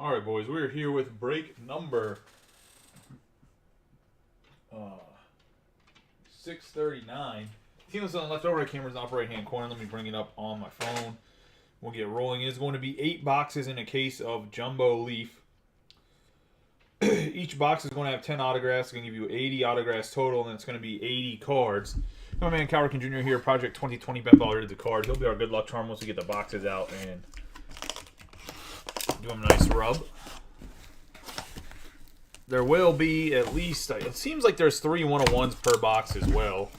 All right, boys, we're here with break number 639. Team that's on the left overhead camera's in the upper right-hand corner. Let me bring it up on my phone. We'll get rolling. It's going to be 8 boxes in a case of Jumbo Leaf. Each box is going to have 10 autographs. It's going to give you 80 autographs total, and it's going to be 80 cards. My man, Cal Ripken Jr. here, Project 2020 Bet Baller reads the card. He'll be our good luck charm once we get the boxes out and do him a nice rub. There will be at least, it seems like there's 3 101s per box as well.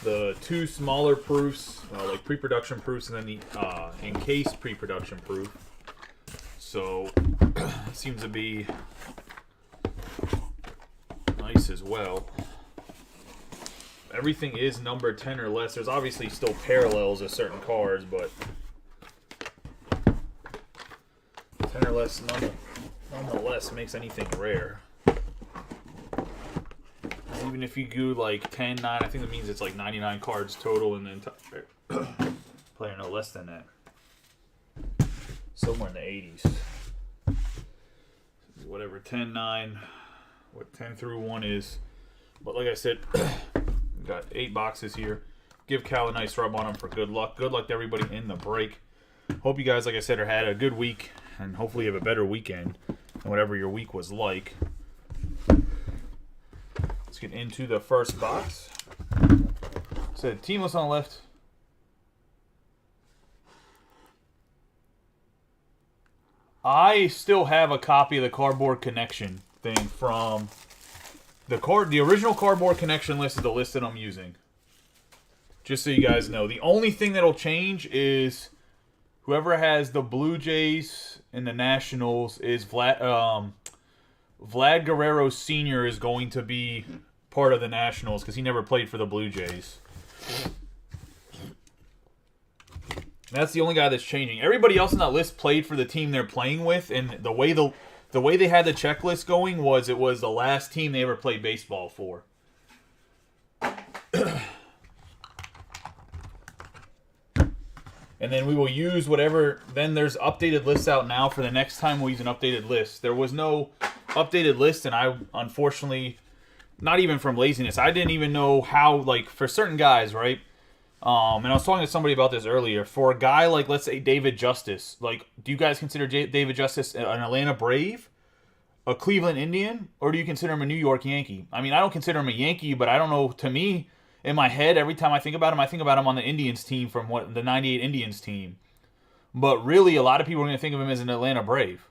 The 2 smaller proofs, like pre-production proofs, and then the encased pre-production proof. So, it seems to be nice as well. Everything is numbered 10 or less. There's obviously still parallels of certain cards, but 10 or less nonetheless makes anything rare. Even if you do like 10, 9, I think that means it's like 99 cards total in the entire player, no less than that. Somewhere in the 80s. Whatever 10, 9, what 10 through 1 is. But like I said, we've got 8 boxes here. Give Cal a nice rub on them for good luck. Good luck to everybody in the break. Hope you guys, like I said, had a good week and hopefully have a better weekend than whatever your week was like. Let's get into the first box. So, teamless on the left. I still have a copy of the Cardboard Connection thing from the original Cardboard Connection list is the list that I'm using. Just so you guys know. The only thing that'll change is whoever has the Blue Jays and the Nationals is Vlad Guerrero Sr. is going to be part of the Nationals because he never played for the Blue Jays. That's the only guy that's changing. Everybody else on that list played for the team they're playing with, and the way they had the checklist going was it was the last team they ever played baseball for. And then we will use whatever. Then there's updated lists out now for the next time we'll use an updated list. There was no updated list, and I unfortunately, not even from laziness, I didn't even know how, like, for certain guys, right? And I was talking to somebody about this earlier. For a guy like, let's say, David Justice, like, do you guys consider David Justice an Atlanta Brave, a Cleveland Indian, or do you consider him a New York Yankee? I mean, I don't consider him a Yankee, but I don't know. To me, in my head, every time I think about him on the Indians team from the 98 Indians team. But really, a lot of people are going to think of him as an Atlanta Brave.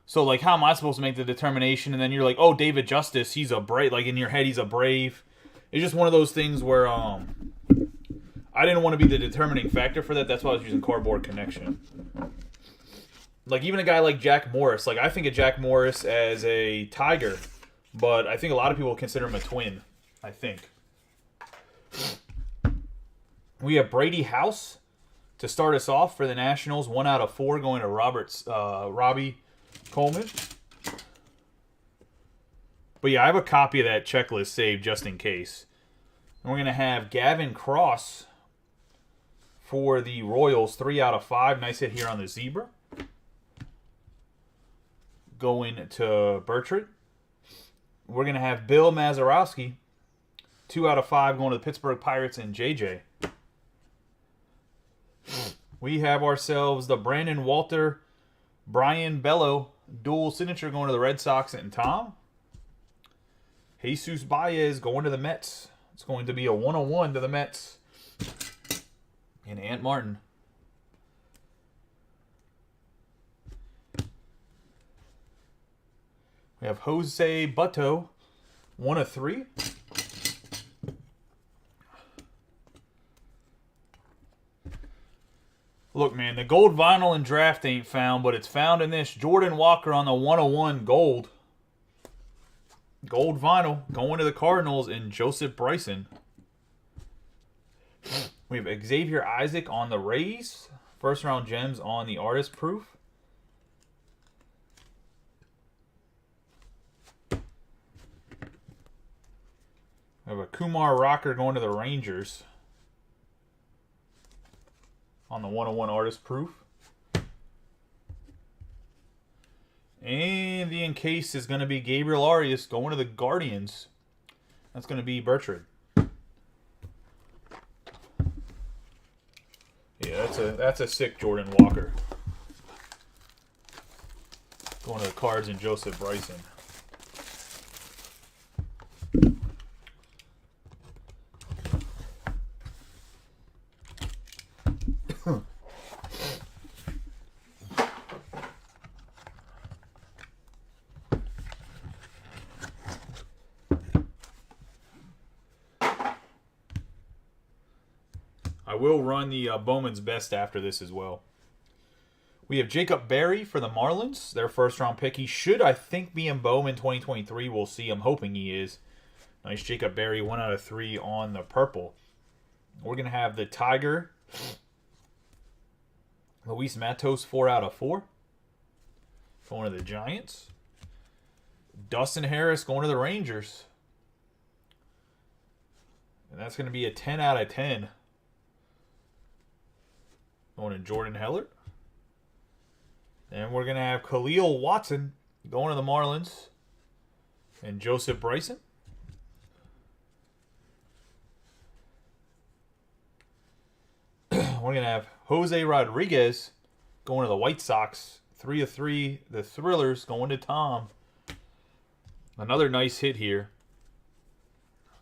So, like, how am I supposed to make the determination? And then you're like, oh, David Justice, he's a Brave. Like, in your head, he's a Brave. It's just one of those things where I didn't want to be the determining factor for that. That's why I was using Cardboard Connection. Like, even a guy like Jack Morris. Like, I think of Jack Morris as a Tiger. But I think a lot of people consider him a Twin. I think. We have Brady House to start us off for the Nationals. 1 out of 4 going to Robbie Coleman. But yeah, I have a copy of that checklist saved just in case. And we're going to have Gavin Cross for the Royals. 3 out of 5. Nice hit here on the zebra. Going to Bertrand. We're going to have Bill Mazeroski. 2 out of 5 going to the Pittsburgh Pirates and JJ. We have ourselves the Brandon Walter, Brian Bello dual signature going to the Red Sox and Tom. Jesus Baez going to the Mets. It's going to be a 101 to the Mets. And Ant Martin. We have Jose Butto, 1 of 3. Look, man, the gold vinyl in draft ain't found, but it's found in this. Jordan Walker on the 101 gold. Gold vinyl going to the Cardinals and Joseph Bryson. We have Xavier Isaac on the Rays. First round gems on the artist proof. We have a Kumar Rocker going to the Rangers. On the 101 artist proof. And the encase is going to be Gabriel Arias going to the Guardians. That's going to be Bertrand. Yeah, that's a sick Jordan Walker. Going to the Cards and Joseph Bryson. I will run the Bowman's Best after this as well. We have Jacob Berry for the Marlins, their first-round pick. He should, I think, be in Bowman 2023. We'll see. I'm hoping he is. Nice Jacob Berry, 1 out of 3 on the purple. We're going to have the Tiger, Luis Matos, 4 out of 4. Going to the Giants. Dustin Harris going to the Rangers. And that's going to be a 10 out of 10. Going to Jordan Heller. And we're going to have Khalil Watson going to the Marlins. And Joseph Bryson. We're going to have Jose Rodriguez going to the White Sox. 3 of 3. The Thrillers going to Tom. Another nice hit here.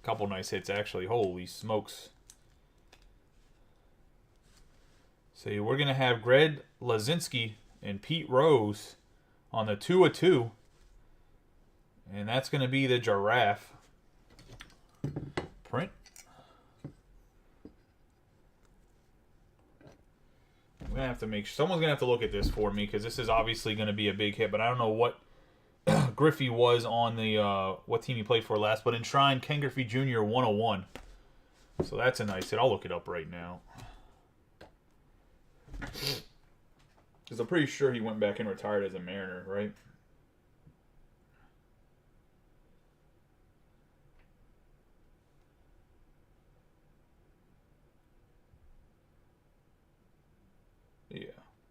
A couple nice hits, actually. Holy smokes. So we're going to have Greg Lazinski and Pete Rose on the 2 of 2. And that's going to be the Giraffe print. I'm going to have to someone's going to have to look at this for me because this is obviously going to be a big hit, but I don't know what Griffey was on the what team he played for last, but Enshrined Ken Griffey Jr. 101. So that's a nice hit. I'll look it up right now. Because I'm pretty sure he went back and retired as a Mariner, right? Yeah.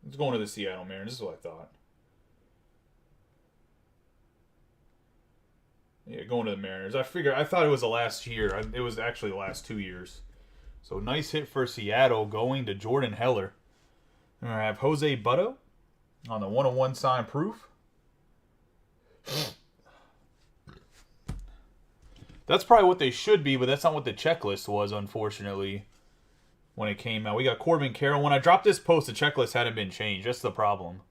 It's going to the Seattle Mariners. This is what I thought. Yeah, going to the Mariners. I thought it was the last year. It was actually the last 2 years. So nice hit for Seattle going to Jordan Heller. And I have Jose Butto on the 101 sign proof. That's probably what they should be, but that's not what the checklist was, unfortunately, when it came out. We got Corbin Carroll. When I dropped this post, the checklist hadn't been changed. That's the problem.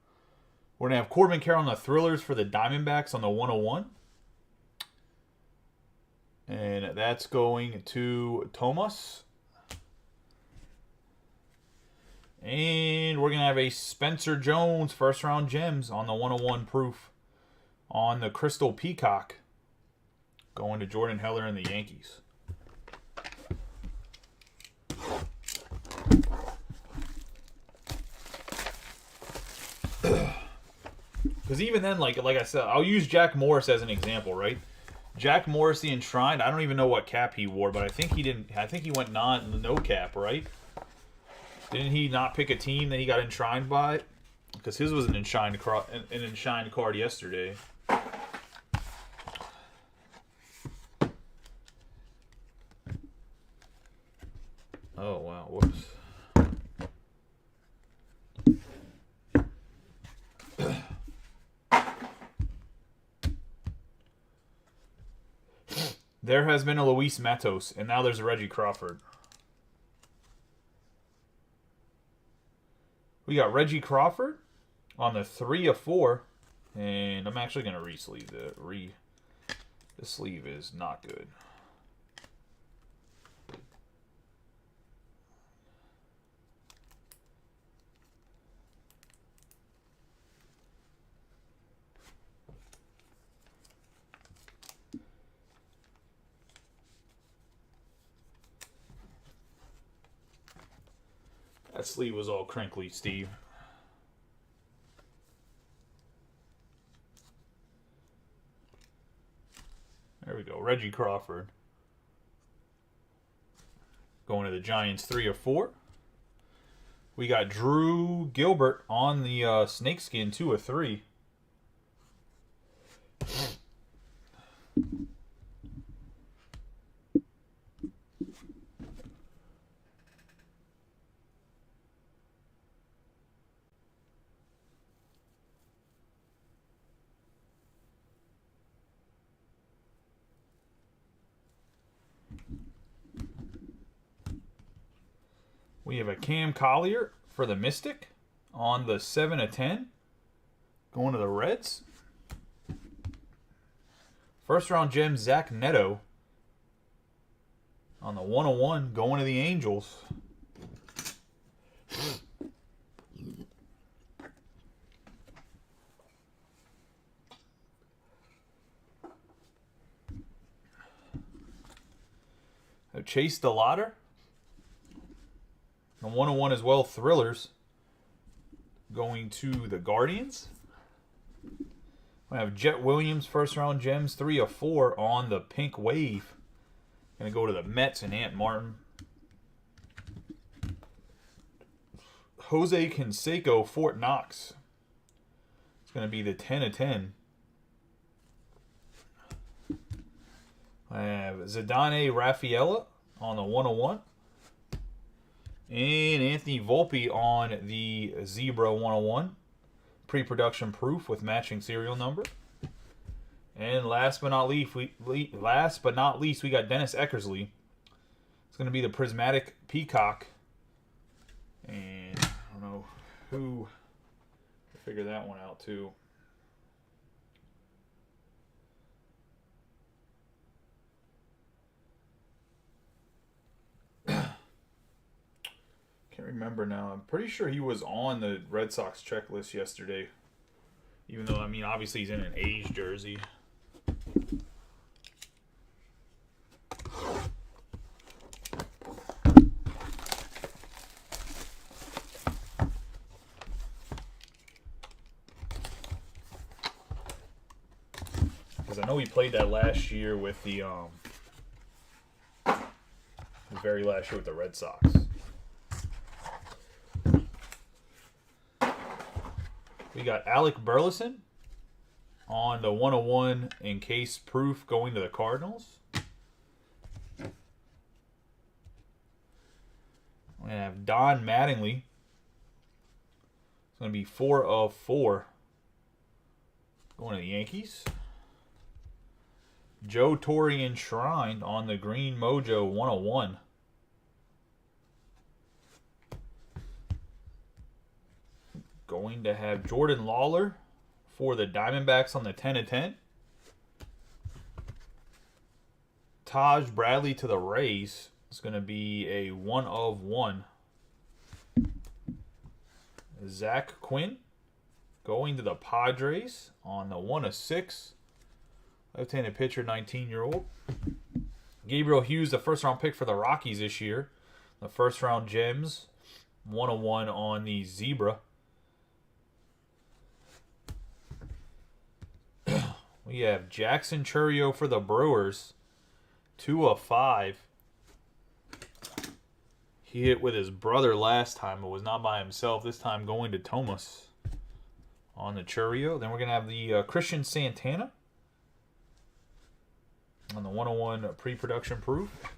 We're going to have Corbin Carroll on the Thrillers for the Diamondbacks on the 101. And that's going to Tomas. And we're going to have a Spencer Jones first round gems on the 101 proof on the Crystal Peacock. Going to Jordan Heller and the Yankees. Because even then, like I said, I'll use Jack Morris as an example, right? Jack Morris, the Enshrined, I don't even know what cap he wore, but I think he didn't. I think he went no cap, right? Didn't he not pick a team that he got enshrined by? Because his was an enshrined card yesterday. Oh, wow. Whoops. There has been a Luis Matos, and now there's a Reggie Crawford. We got Reggie Crawford on the 3 of 4. And I'm actually going to re-sleeve the The sleeve is not good. That sleeve was all crinkly, Steve. There we go. Reggie Crawford. Going to the Giants 3 of 4. We got Drew Gilbert on the snakeskin 2 of 3. We have a Cam Collier for the Mystic on the 7/10. Going to the Reds. First round gem, Zach Neto on the 101. Going to the Angels. Chase DeLauder. The 101 as well, Thrillers. Going to the Guardians. We have Jet Williams, first round gems, 3/4 on the Pink Wave. Going to go to the Mets and Ant Martin. Jose Canseco, Fort Knox. It's going to be the 10/10. I have Zidane Rafaela on the 101. And Anthony Volpe on the Zebra 101. Pre-production proof with matching serial number. And last but not least, we got Dennis Eckersley. It's going to be the Prismatic Peacock. And I don't know who figured that one out too. Can't remember now. I'm pretty sure he was on the Red Sox checklist yesterday. Even though, I mean, obviously he's in an A's jersey. Because I know he played that last year with the very last year with the Red Sox. We got Alec Burleson on the 101 in case proof going to the Cardinals. We have Don Mattingly. It's going to be 4/4 going to the Yankees. Joe Torre enshrined on the Green Mojo 101. Going to have Jordan Lawler for the Diamondbacks on the 10/10. Taj Bradley to the Rays. It's going to be a 1/1. Zach Quinn going to the Padres on the 1/6. Left-handed pitcher, 19-year-old. Gabriel Hughes, the first-round pick for the Rockies this year. The first-round gems, 1/1 on the Zebra. We have Jackson Chourio for the Brewers, 2/5. He hit with his brother last time, but was not by himself. This time going to Thomas on the Chourio. Then we're going to have the Christian Santana on the 101 pre-production proof.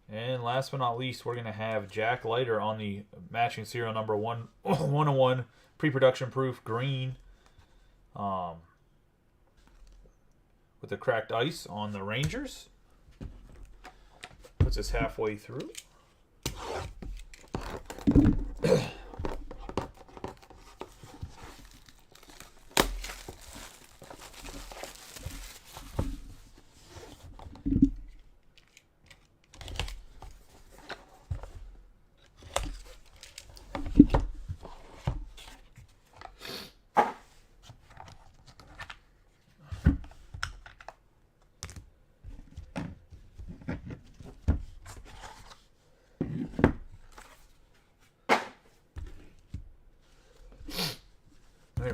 And last but not least, we're going to have Jack Leiter on the matching serial number 101 pre-production proof green. With the cracked ice on the Rangers. Puts us halfway through.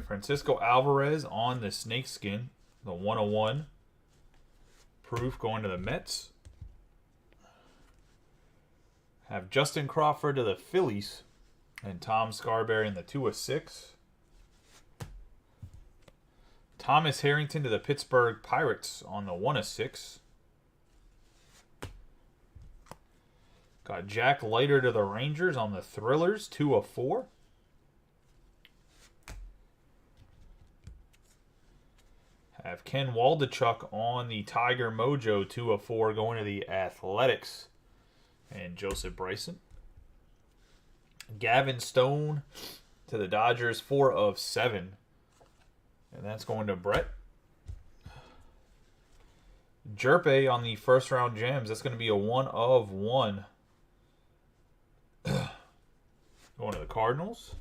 Francisco Alvarez on the snakeskin, the 101 proof going to the Mets. Have Justin Crawford to the Phillies and Tom Scarberry in the 2/6. Thomas Harrington to the Pittsburgh Pirates on the 1/6. Got Jack Leiter to the Rangers on the Thrillers, 2/4. Have Ken Waldichuk on the Tiger Mojo, 2/4, going to the Athletics. And Joseph Bryson. Gavin Stone to the Dodgers, 4 of 7. And that's going to Brett. Jerpe on the first round gems. That's going to be a 1 of 1. Going to the Cardinals.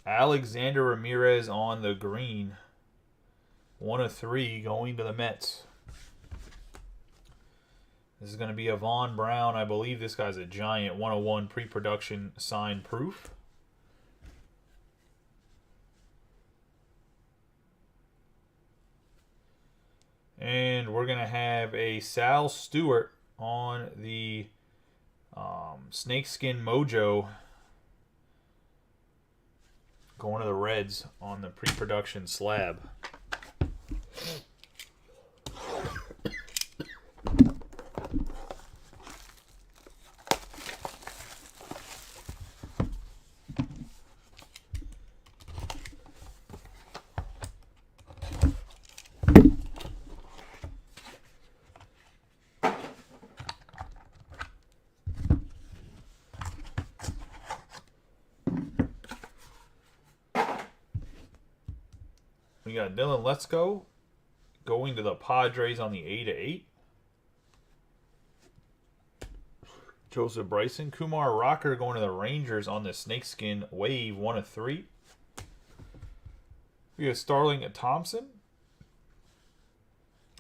Alexander Ramirez on the green. 1 of 3 going to the Mets. This is going to be a Vaughn Brown. I believe this guy's a Giant. 101 pre-production signed proof. And we're going to have a Sal Stewart on the Snakeskin Mojo going to the Reds on the pre-production slab. We got Dylan Letzko going to the Padres on the 8/8. Joseph Bryson. Kumar Rocker going to the Rangers on the Snakeskin Wave, 1 of 3. We have Starling Thompson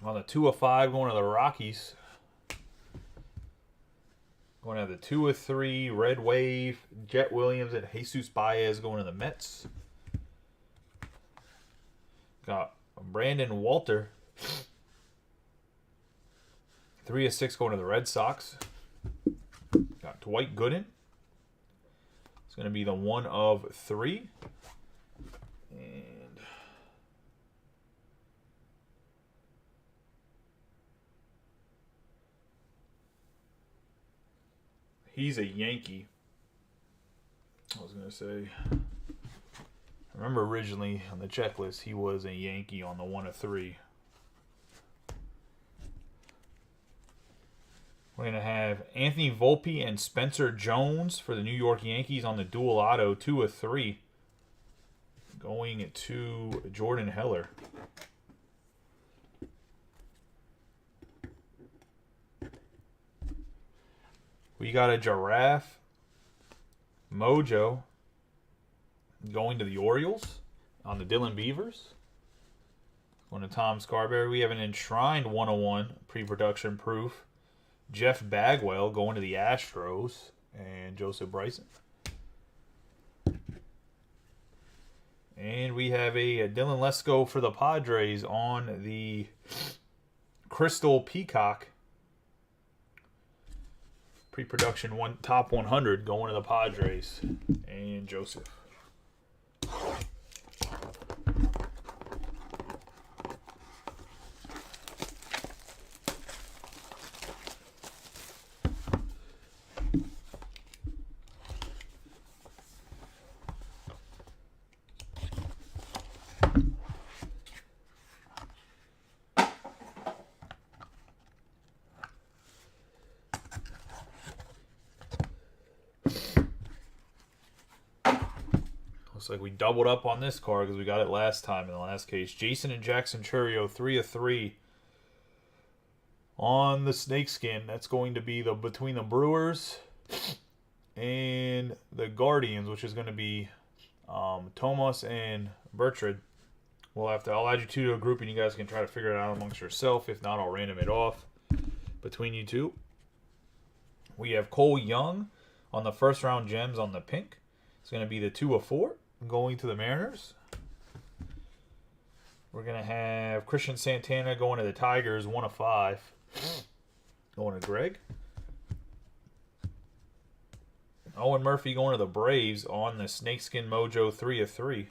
on the 2 of 5 going to the Rockies. Going to have the 2 of 3 Red Wave. Jet Williams and Jesus Baez going to the Mets. Got Brandon Walter. 3 of 6 going to the Red Sox. Got Dwight Gooden. It's going to be the 1 of 3. And he's a Yankee. I was going to say, I remember originally on the checklist, he was a Yankee on the 1 of 3. We're going to have Anthony Volpe and Spencer Jones for the New York Yankees on the dual auto, 2 of 3. Going to Jordan Heller. We got a Giraffe Mojo going to the Orioles on the Dylan Beavers. Going to Tom Scarberry. We have an Enshrined 101 pre-production proof. Jeff Bagwell going to the Astros and Joseph Bryson. And we have a Dylan Letzko for the Padres on the Crystal Peacock pre-production top 100 going to the Padres and Joseph. Looks like we doubled up on this card because we got it last time in the last case. Jason and Jackson Churio, 3 of 3 on the Snakeskin. That's going to be between the Brewers and the Guardians, which is going to be Tomas and Bertrand. I'll add you two to a group and you guys can try to figure it out amongst yourself. If not, I'll random it off between you two. We have Cole Young on the first round gems on the pink. It's going to be the 2 of 4 going to the Mariners. We're going to have Christian Santana going to the Tigers, 1 of 5 going to Greg. Owen Murphy going to the Braves on the Snakeskin Mojo, 3 of 3.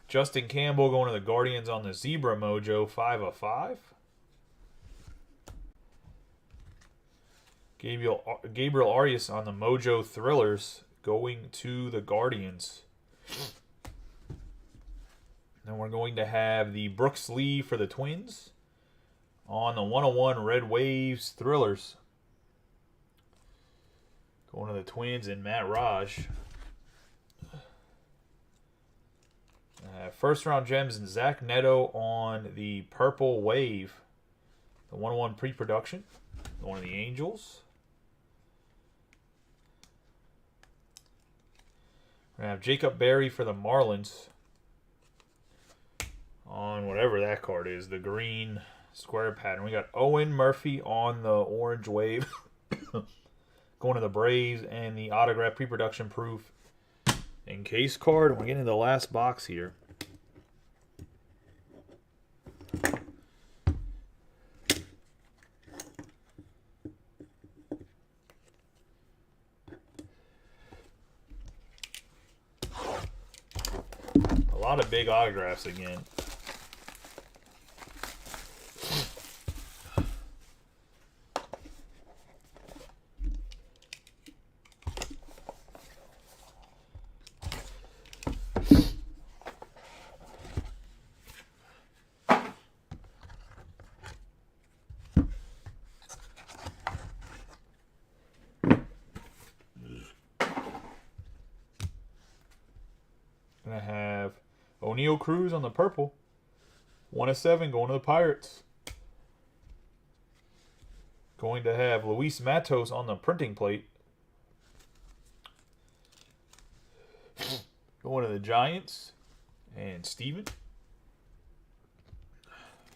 Justin Campbell going to the Guardians on the Zebra Mojo, 5 of 5. Gabriel Arias on the Mojo Thrillers going to the Guardians. Then we're going to have the Brooks Lee for the Twins on the 101 Red Waves Thrillers. Going to the Twins and Matt Raj. First round gems and Zach Neto on the Purple Wave. The 101 pre-production. One of the Angels. We're going to have Jacob Berry for the Marlins. On whatever that card is. The green square pattern. We got Owen Murphy on the Orange Wave. Going to the Braves and the autograph pre-production proof encase card. We're getting to the last box here. A lot of big autographs again. Gonna have O'Neal Cruz on the purple. 1/7 going to the Pirates. Going to have Luis Matos on the printing plate. Going to the Giants and Steven.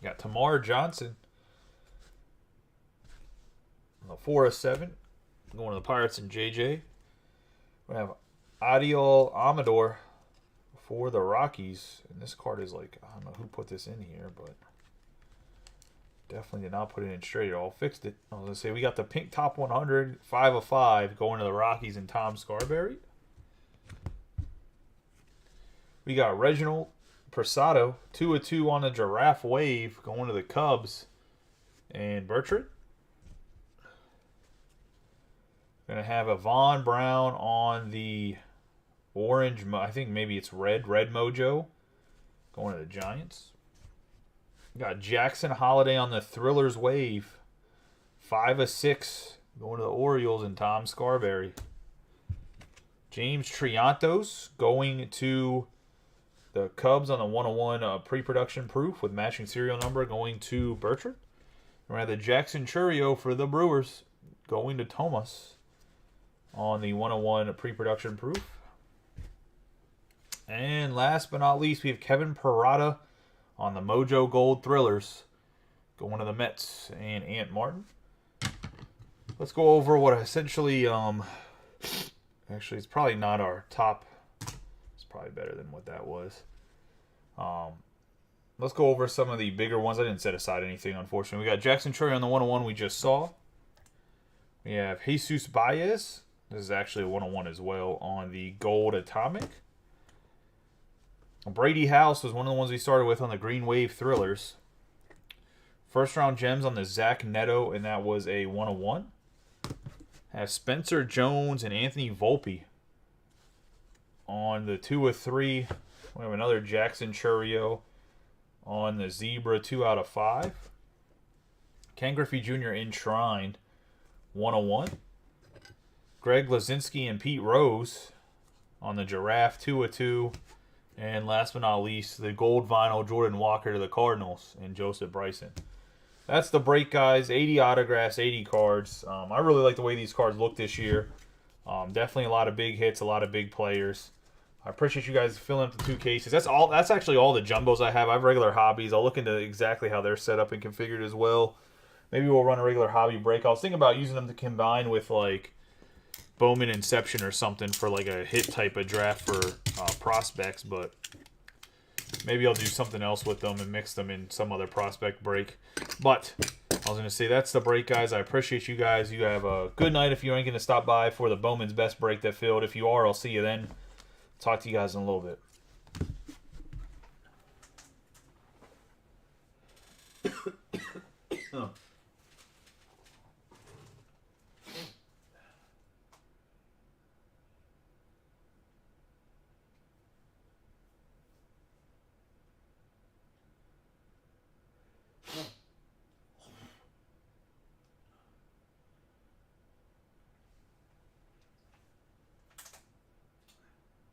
Got Tamar Johnson. 4/7 going to the Pirates and JJ. We have Adiel Amador for the Rockies. And this card is like, I don't know who put this in here, but definitely did not put it in straight at all. Fixed it. I was going to say, we got the pink top 100, 5/5 going to the Rockies and Tom Scarberry. We got Reginald Prasado, 2/2 on the Giraffe Wave going to the Cubs and Bertrand. Going to have a Von Brown on the orange, I think maybe it's red mojo, going to the Giants. Got Jackson Holiday on the Thrillers Wave, 5/6 going to the Orioles and Tom Scarberry. James Triantos going to the Cubs on the 101 pre-production proof with matching serial number going to Bertrand. We're going to have the Jackson Churio for the Brewers going to Thomas on the 101 pre-production proof. And last but not least, we have Kevin Parada on the Mojo Gold Thrillers going to the Mets and Ant Martin. Let's go over what essentially, actually it's probably not our top. It's probably better than what that was. Let's go over some of the bigger ones. I didn't set aside anything, unfortunately. We got Jackson Churio on the 101 we just saw. We have Jesus Baez. This is actually a 101 as well on the Gold Atomic. Brady House was one of the ones we started with on the Green Wave Thrillers. First round gems on the Zach Neto, and that was a 101. Have Spencer Jones and Anthony Volpe on the 2/3. We have another Jackson Churio on the Zebra 2/5. Ken Griffey Jr. enshrined 101. Greg Lazinski and Pete Rose on the Giraffe 2/2. And last but not least, the gold vinyl Jordan Walker to the Cardinals and Joseph Bryson. That's the break, guys. 80 autographs, 80 cards. I really like the way these cards look this year. Definitely a lot of big hits, a lot of big players. I appreciate you guys filling up the 2 cases. That's actually all the jumbos I have. I have regular hobbies. I'll look into exactly how they're set up and configured as well. Maybe we'll run a regular hobby break. I was thinking about using them to combine with like Bowman Inception or something for like a hit type of draft for prospects, but maybe I'll do something else with them and mix them in some other prospect break. But I was going to say that's the break, guys. I appreciate you guys. You have a good night if you ain't going to stop by for the Bowman's Best break that filled. If you are, I'll see you then. Talk to you guys in a little bit.